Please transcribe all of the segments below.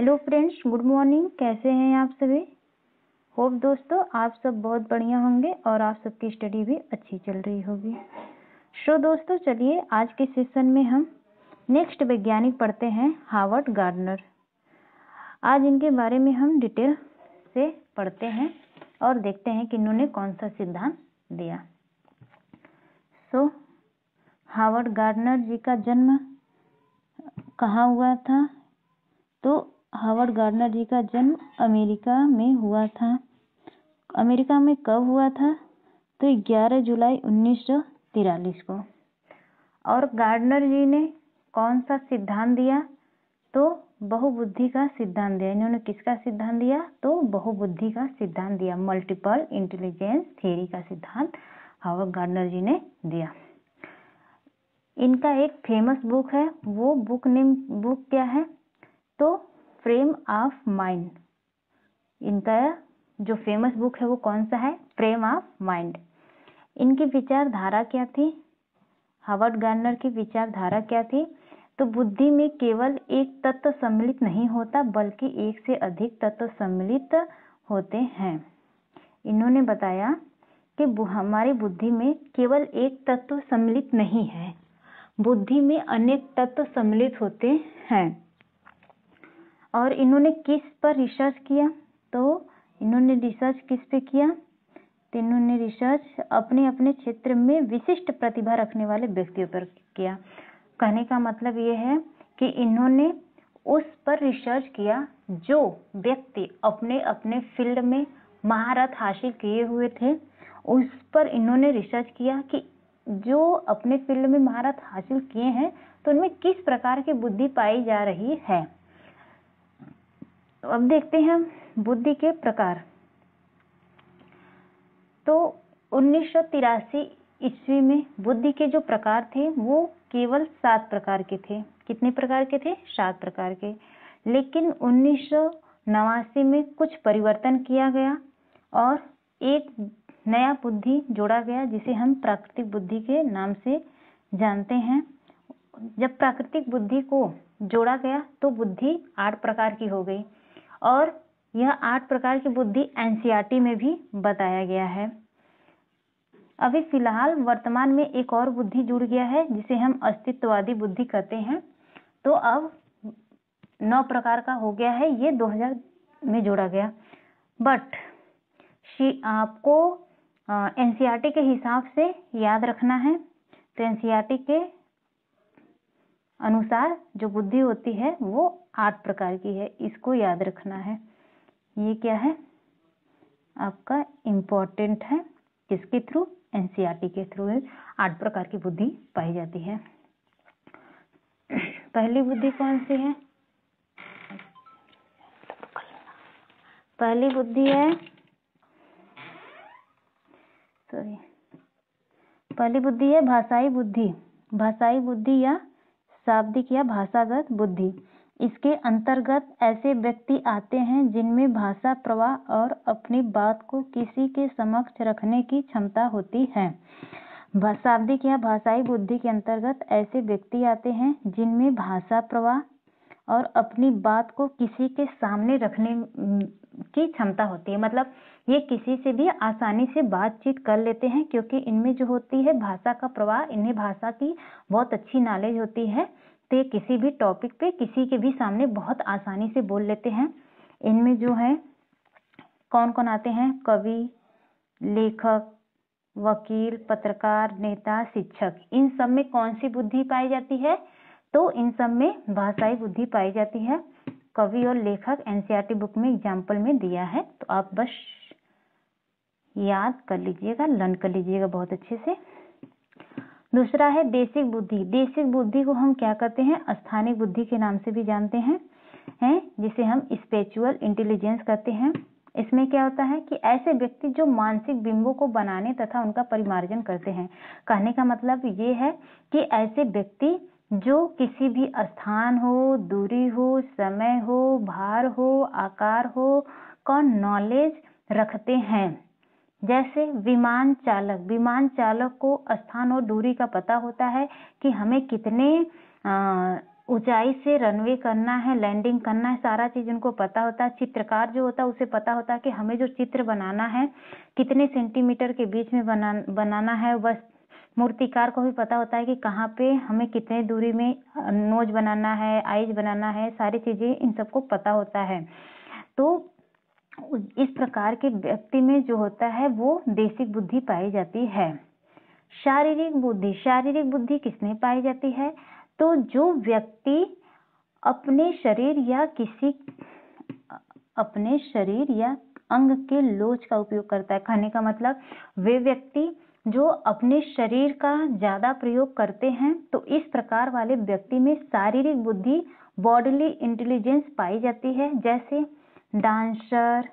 Hello friends, good morning. कैसे हैं आप सभी? होप दोस्तों आप सब बहुत बढ़िया होंगे और आप सबकी स्टडी भी अच्छी चल रही होगी। दोस्तों चलिए आज के सेशन में हम नेक्स्ट वैज्ञानिक पढ़ते हैं हावर्ड गार्डनर। आज इनके बारे में हम डिटेल से पढ़ते हैं और देखते हैं कि इन्होंने कौन सा सिद्धांत दिया। हावर्ड गार्डनर जी का जन्म कहाँ हुआ था? तो हावर्ड गार्डनर जी का जन्म अमेरिका में हुआ था। अमेरिका में कब हुआ था? तो 11 जुलाई 1943 को। और गार्डनर जी ने कौन सा सिद्धांत दिया? तो बहुबुद्धि का सिद्धांत दिया। इन्होंने किसका सिद्धांत दिया? तो बहुबुद्धि का सिद्धांत दिया। मल्टीपल इंटेलिजेंस थ्योरी का सिद्धांत हावर्ड गार्डनर जी ने दिया। इनका एक फेमस बुक है, वो बुक क्या है? तो फ्रेम ऑफ माइंड। इनका जो फेमस बुक है वो कौन सा है? Frame of mind. इनकी विचारधारा क्या थी? हावर्ड गार्डनर की विचारधारा क्या थी? तो बुद्धि में केवल एक तत्व सम्मिलित नहीं होता बल्कि एक से अधिक तत्व सम्मिलित होते हैं। इन्होंने बताया कि हमारी बुद्धि में केवल एक तत्व सम्मिलित नहीं है, बुद्धि में अनेक तत्व सम्मिलित होते हैं। और इन्होंने किस पर रिसर्च किया? तो इन्होंने रिसर्च किस पे किया? तो इन्होंने रिसर्च अपने अपने क्षेत्र में विशिष्ट प्रतिभा रखने वाले व्यक्तियों पर किया। कहने का मतलब ये है कि इन्होंने उस पर रिसर्च किया जो व्यक्ति अपने अपने फील्ड में महारत हासिल किए हुए थे। उस पर इन्होंने रिसर्च किया कि जो अपने फील्ड में महारत हासिल किए हैं तो उनमें किस प्रकार की बुद्धि पाई जा रही है। अब देखते हैं बुद्धि के प्रकार। तो 1983 ईस्वी में बुद्धि के जो प्रकार थे वो केवल 7 प्रकार के थे। कितने प्रकार के थे? 7 प्रकार के। लेकिन 1989 में कुछ परिवर्तन किया गया और एक नया बुद्धि जोड़ा गया जिसे हम प्राकृतिक बुद्धि के नाम से जानते हैं। जब प्राकृतिक बुद्धि को जोड़ा गया तो बुद्धि 8 प्रकार की हो गई और यह 8 प्रकार की बुद्धि एनसीईआरटी में भी बताया गया है। अभी फिलहाल वर्तमान में एक और बुद्धि जुड़ गया है जिसे हम अस्तित्ववादी बुद्धि कहते हैं। तो अब 9 प्रकार का हो गया है, ये 2000 में जोड़ा गया। बट आपको एनसीईआरटी के हिसाब से याद रखना है। तो एनसीईआरटी के अनुसार जो बुद्धि होती है वो 8 प्रकार की है, इसको याद रखना है। ये क्या है? आपका इम्पोर्टेंट है। किसके थ्रू? एनसीईआरटी के थ्रू 8 प्रकार की बुद्धि पाई जाती है। पहली बुद्धि कौन सी है? पहली बुद्धि है पहली बुद्धि है भाषाई बुद्धि। भाषाई बुद्धि या शाब्दिक या भाषागत बुद्धि। इसके अंतर्गत ऐसे व्यक्ति आते हैं जिनमें भाषा प्रवाह और अपनी बात को किसी के समक्ष रखने की क्षमता होती है। शाब्दिक या भाषाई बुद्धि के अंतर्गत ऐसे व्यक्ति आते हैं जिनमें भाषा प्रवाह और अपनी बात को किसी के सामने रखने की क्षमता होती है। मतलब ये किसी से भी आसानी से बातचीत कर लेते हैं क्योंकि इनमें जो होती है भाषा का प्रवाह, इन्हें भाषा की बहुत अच्छी नॉलेज होती है। तो ये किसी भी टॉपिक पे किसी के भी सामने बहुत आसानी से बोल लेते हैं। इनमें जो है कौन कौन आते हैं? कवि, लेखक, वकील, पत्रकार, नेता, शिक्षक। इन सब में कौन सी बुद्धि पाई जाती है? तो इन सब में भाषाई बुद्धि पाई जाती है। कवि और लेखक एनसीईआरटी बुक में एग्जाम्पल में दिया है, तो आप बस याद कर लीजिएगा, लर्न कर लीजिएगा बहुत अच्छे से। दूसरा है देशिक बुद्धि। देशिक बुद्धि को हम क्या कहते हैं? स्थानिक बुद्धि के नाम से भी जानते हैं, जिसे हम स्पिरिचुअल इंटेलिजेंस कहते हैं। इसमें क्या होता है कि ऐसे व्यक्ति जो मानसिक बिंबों को बनाने तथा उनका परिमार्जन करते हैं। कहने का मतलब ये है कि ऐसे व्यक्ति जो किसी भी स्थान हो, दूरी हो, समय हो, भार हो, आकार हो का नॉलेज रखते हैं। जैसे विमान चालक को स्थान और दूरी का पता होता है कि हमें कितने ऊंचाई से रनवे करना है, लैंडिंग करना है, सारा चीज उनको पता होता है। चित्रकार जो होता है उसे पता होता है कि हमें जो चित्र बनाना है कितने सेंटीमीटर के बीच में बनाना है। बस मूर्तिकार को भी पता होता है कि कहाँ पे हमें कितने दूरी में नोज बनाना है, आईज बनाना है, सारी चीजें इन सबको पता होता है। तो इस प्रकार के व्यक्ति में जो होता है वो बेसिक बुद्धि पाई जाती है। शारीरिक बुद्धि, शारीरिक बुद्धि किसमें पाई जाती है? तो जो व्यक्ति अपने शरीर या अंग के लोच का उपयोग करता है। कहने का मतलब वे व्यक्ति जो अपने शरीर का ज्यादा प्रयोग करते हैं, तो इस प्रकार वाले व्यक्ति में शारीरिक बुद्धि, बॉडीली इंटेलिजेंस पाई जाती है। जैसे dancer,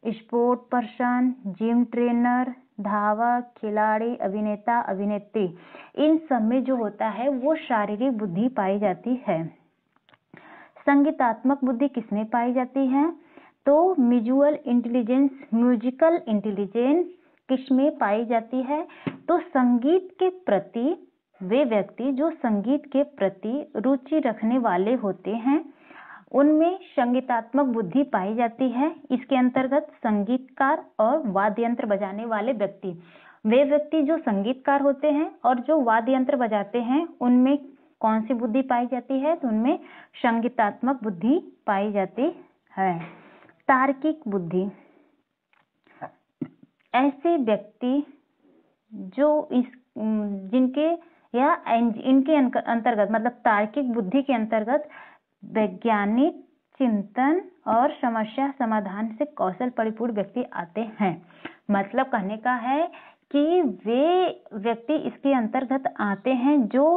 sport person, gym trainer, धावक, खिलाड़ी, अभिनेता, अभिनेत्री, इन सब में जो होता है वो शारीरिक बुद्धि पाई जाती है। संगीतात्मक बुद्धि किसमें पाई जाती है? तो म्यूजिकल इंटेलिजेंस किसमें पाई जाती है? तो संगीत के प्रति, वे व्यक्ति जो संगीत के प्रति रुचि रखने वाले होते हैं उनमें संगीतात्मक बुद्धि पाई जाती है। इसके अंतर्गत संगीतकार और वाद्य यंत्र बजाने वाले व्यक्ति, वे व्यक्ति जो संगीतकार होते हैं और जो वाद्य यंत्र बजाते हैं उनमें कौन सी बुद्धि पाई जाती है? तो उनमें संगीतात्मक बुद्धि पाई जाती है। तार्किक बुद्धि, ऐसे व्यक्ति जो जिनके या इनके अंतर्गत, मतलब तार्किक बुद्धि के अंतर्गत वैज्ञानिक चिंतन और समस्या समाधान से कौशल परिपूर्ण व्यक्ति आते हैं। मतलब कहने का है कि वे व्यक्ति इसके अंतर्गत आते हैं जो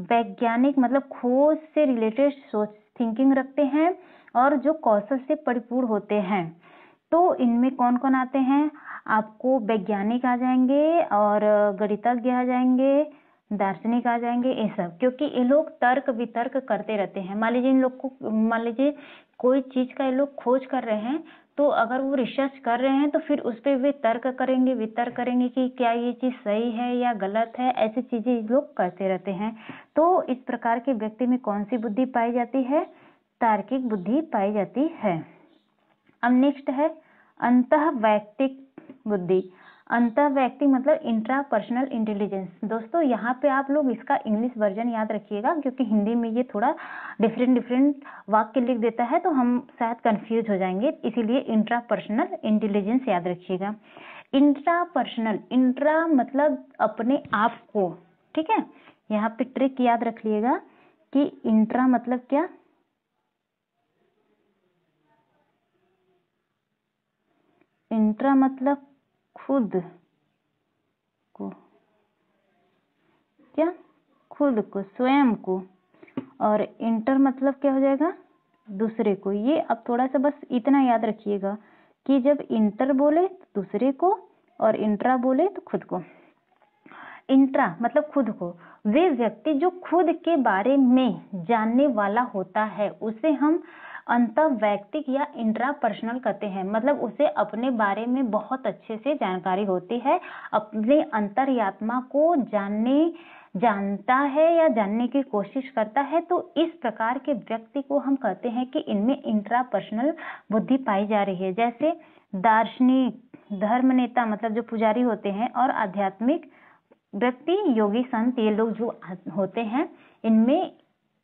वैज्ञानिक मतलब खोज से रिलेटेड सोच थिंकिंग रखते हैं और जो कौशल से परिपूर्ण होते हैं। तो इनमें कौन कौन आते हैं? आपको वैज्ञानिक आ जाएंगे और गणितज्ञ आ जाएंगे, दार्शनिक आ जाएंगे, ये सब, क्योंकि ये लोग तर्क वितर्क करते रहते हैं। मान लीजिए कोई चीज का ये लोग खोज कर रहे हैं, तो अगर वो रिसर्च कर रहे हैं तो फिर उस पर वे तर्क करेंगे, वितर्क करेंगे कि क्या ये चीज सही है या गलत है, ऐसी चीजें ये लोग करते रहते हैं। तो इस प्रकार के व्यक्ति में कौन सी बुद्धि पाई जाती है? तार्किक बुद्धि पाई जाती है। अब नेक्स्ट है अंतःवैयक्तिक बुद्धि। अंतःवैयक्तिक मतलब इंट्रापर्सनल इंटेलिजेंस। दोस्तों यहाँ पे आप लोग इसका इंग्लिश वर्जन याद रखिएगा, क्योंकि हिंदी में ये थोड़ा डिफरेंट वाक्य लिख देता है तो हम शायद कंफ्यूज हो जाएंगे, इसीलिए इंट्रापर्सनल इंटेलिजेंस याद रखिएगा। इंट्रापर्सनल, इंट्रा मतलब अपने आप को, ठीक है। यहाँ पे ट्रिक याद रखिएगा कि इंट्रा मतलब क्या? इंट्रा मतलब खुद को, क्या? खुद को, स्वयं को। और इंटर मतलब क्या हो जाएगा? दूसरे को। ये अब थोड़ा सा बस इतना याद रखिएगा कि जब इंटर बोले तो दूसरे को और इंट्रा बोले तो खुद को। इंट्रा मतलब खुद को। वे व्यक्ति जो खुद के बारे में जानने वाला होता है उसे हम अंतःवैयक्तिक या इंट्रापर्सनल कहते हैं। मतलब उसे अपने बारे में बहुत अच्छे से जानकारी होती है, अपने अंतर्यात्मा को जानता है या जानने की कोशिश करता है। तो इस प्रकार के व्यक्ति को हम कहते हैं कि इनमें इंट्रापर्सनल बुद्धि पाई जा रही है। जैसे दार्शनिक, धर्म नेता मतलब जो पुजारी होते हैं, और आध्यात्मिक व्यक्ति, योगी, संत, ये लोग जो होते हैं इनमें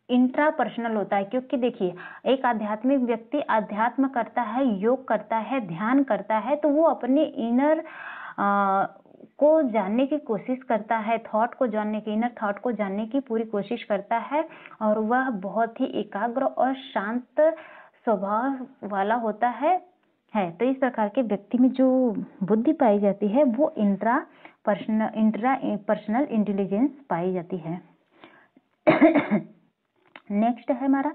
इंट्रापर्सनल होता है। क्योंकि देखिए एक आध्यात्मिक व्यक्ति अध्यात्म करता है, योग करता है, ध्यान करता है, तो वो अपने इनर को जानने की कोशिश करता है, इनर थॉट को जानने की पूरी कोशिश करता है, और वह बहुत ही एकाग्र और शांत स्वभाव वाला होता है। तो इस प्रकार के व्यक्ति में जो बुद्धि पाई जाती है वो इंट्रापर्सनल इंटेलिजेंस पाई जाती है। नेक्स्ट है हमारा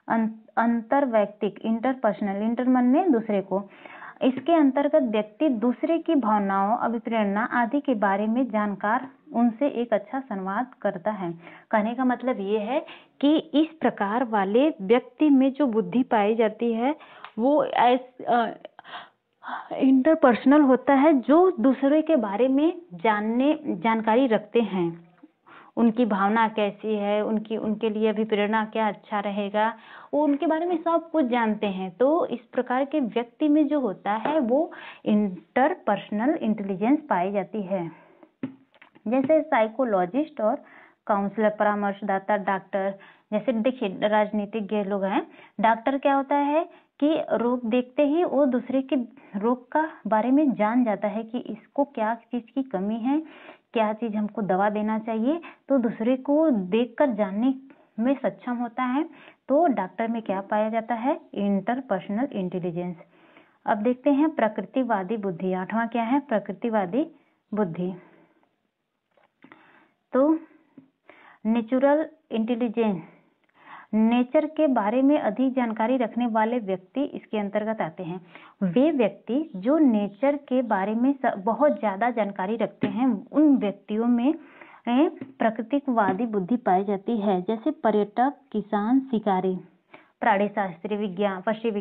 अंतर्वैयक्तिक, इंटरपर्सनल, इंटर मन में दूसरे को। इसके अंतर्गत व्यक्ति दूसरे की भावनाओं, अभिप्रेरणा आदि के बारे में जानकर उनसे एक अच्छा संवाद करता है। कहने का मतलब ये है कि इस प्रकार वाले व्यक्ति में जो बुद्धि पाई जाती है वो इंटरपर्सनल होता है, जो दूसरे के बारे में जानकारी रखते हैं, उनकी भावना कैसी है, उनके लिए अभी प्रेरणा क्या अच्छा रहेगा, वो उनके बारे में सब कुछ जानते हैं। तो इस प्रकार के व्यक्ति में जो होता है वो इंटरपर्सनल इंटेलिजेंस पाई जाती है। जैसे साइकोलॉजिस्ट और काउंसलर, परामर्शदाता, डॉक्टर। जैसे देखिए राजनीतिज्ञ लोग हैं, डॉक्टर क्या होता है कि रोग देखते ही वो दूसरे के रोग का बारे में जान जाता है कि इसको क्या चीज की कमी है, क्या चीज हमको दवा देना चाहिए, तो दूसरे को देखकर जानने में सक्षम होता है। तो डॉक्टर में क्या पाया जाता है? Interpersonal intelligence. अब देखते हैं प्रकृतिवादी बुद्धि। 8वां क्या है? प्रकृतिवादी बुद्धि। तो नेचुरल इंटेलिजेंस, नेचर के बारे में अधिक जानकारी रखने वाले व्यक्ति इसके अंतर्गत आते हैं। वे व्यक्ति जो नेचर के बारे में बहुत ज्यादा जानकारी रखते हैं, उन व्यक्तियों में प्राकृतिकवादी बुद्धि पाई जाती है। जैसे पर्यटक, किसान, शिकारी, प्राणी शास्त्री, विज्ञान, पक्षी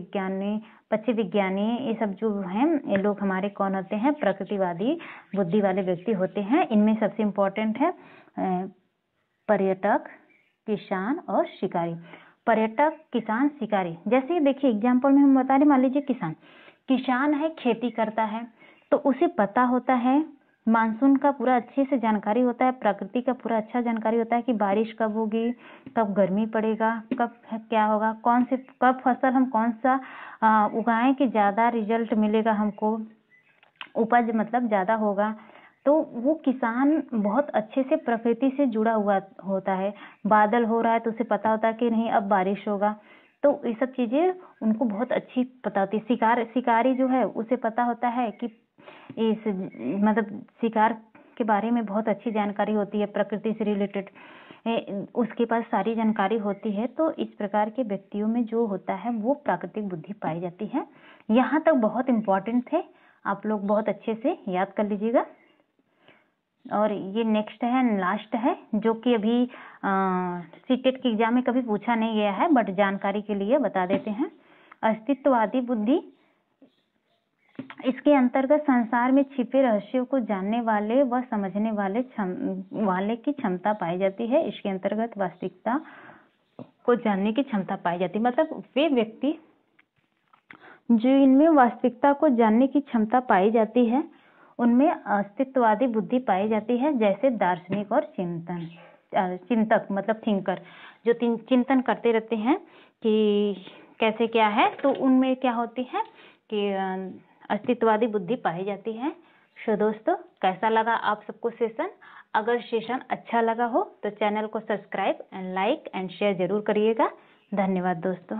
विज्ञानी, ये सब जो हैं ये लोग हमारे कौन होते हैं? प्रकृतिवादी बुद्धि वाले व्यक्ति होते हैं। इनमें सबसे इम्पोर्टेंट है पर्यटक, किसान और शिकारी। पर्यटक, किसान, शिकारी। जैसे देखिए एग्जाम्पल में हम बता रहे, मान लीजिए किसान है, खेती करता है, तो उसे पता होता है, मानसून का पूरा अच्छे से जानकारी होता है, प्रकृति का पूरा अच्छा जानकारी होता है कि बारिश कब होगी, कब गर्मी पड़ेगा, कब क्या होगा, कब फसल हम कौन सा उगाएं कि ज्यादा रिजल्ट मिलेगा, हमको उपज मतलब ज्यादा होगा। तो वो किसान बहुत अच्छे से प्रकृति से जुड़ा हुआ होता है। बादल हो रहा है तो उसे पता होता है कि नहीं अब बारिश होगा, तो ये सब चीजें उनको बहुत अच्छी पता होती है। शिकारी जो है उसे पता होता है कि इस मतलब शिकार के बारे में बहुत अच्छी जानकारी होती है, प्रकृति से रिलेटेड उसके पास सारी जानकारी होती है। तो इस प्रकार के व्यक्तियों में जो होता है वो प्राकृतिक बुद्धि पाई जाती है। यहाँ तक बहुत इम्पोर्टेंट थे, आप लोग बहुत अच्छे से याद कर लीजिएगा। और ये नेक्स्ट है, लास्ट है, जो कि अभी सीटेट के एग्जाम में कभी पूछा नहीं गया है, बट जानकारी के लिए बता देते हैं। अस्तित्ववादी बुद्धि, इसके अंतर्गत संसार में छिपे रहस्यों को जानने वाले व समझने वाले की क्षमता पाई जाती है। इसके अंतर्गत वास्तविकता को जानने की क्षमता पाई जाती है। मतलब वे व्यक्ति जो इनमें वास्तविकता को जानने की क्षमता पाई जाती है, उनमें अस्तित्ववादी बुद्धि पाई जाती है। जैसे दार्शनिक और चिंतक मतलब थिंकर, जो चिंतन करते रहते हैं कि कैसे क्या है, तो उनमें क्या होती है कि अस्तित्ववादी बुद्धि पाई जाती है। सो दोस्तों, कैसा लगा आप सबको सेशन? अगर सेशन अच्छा लगा हो तो चैनल को subscribe and like and share जरूर करिएगा। धन्यवाद दोस्तों।